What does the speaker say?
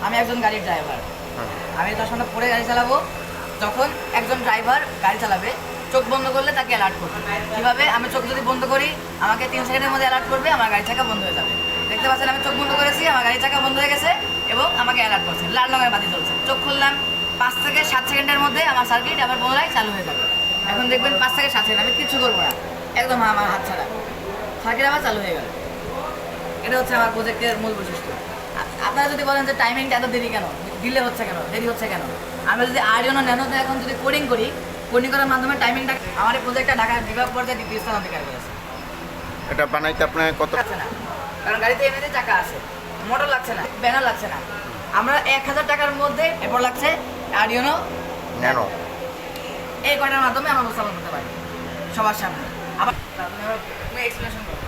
আমি একজন গাড়ির ড্রাইভার, আমি তার সামনে পড়ে গাড়ি চালাবো। যখন একজন ড্রাইভার গাড়ি চালাবে চোখ বন্ধ করলে তাকে অ্যালার্ট করবে। কীভাবে? আমি চোখ যদি বন্ধ করি আমাকে 3 সেকেন্ডের মধ্যে অ্যালার্ট করবে, আমার গাড়ি চাকা বন্ধ হয়ে যাবে। দেখতে পাচ্ছেন আমি চোখ বন্ধ করেছি, আমার গাড়ি চাকা বন্ধ হয়ে গেছে এবং আমাকে অ্যালার্ট করছে, লাল রঙের বাতি জ্বলছে। চোখ খুললাম, 5 থেকে 7 সেকেন্ডের মধ্যে আমার সার্কিট আবার পুনরায় চালু হয়ে যাবে। এখন দেখবেন 5 থেকে 7 সেকেন্ড আমি কিচ্ছু করবো না, একদম আমার হাত ছাড়া সার্কিট আবার চালু হয়ে গেল। এটা হচ্ছে আমার প্রজেক্টের মূল বৈশিষ্ট্য। আপনারা যদি বলেন যে টাইমিংটা এত দেরি কেন, ডিলে হচ্ছে কেন, দেরি হচ্ছে কেন, আমরা যদি আরডিনো ন্যানোতে এখন যদি কোডিং করি, কোডিং করার মাধ্যমে টাইমিংটা, আমার এই প্রজেক্টটা ঢাকা বিভাগ পর্যায়ে দ্বিতীয় স্থান অধিকার করেছে। এটা বানাইতে আপনার কত লাগছে না, কারণ গাড়িতে এমনিতে চাকা আছে, মোটর লাগছে না, ব্যানার লাগছে না। আমরা 1000 টাকার মধ্যে এরপর লাগছে আরডিনো ন্যানো। এই কয়টার মাধ্যমে আমরা উপস্থাপন করতে পারি সবার সামনে। আবার তুমি এক্সপ্লেনেশন করো।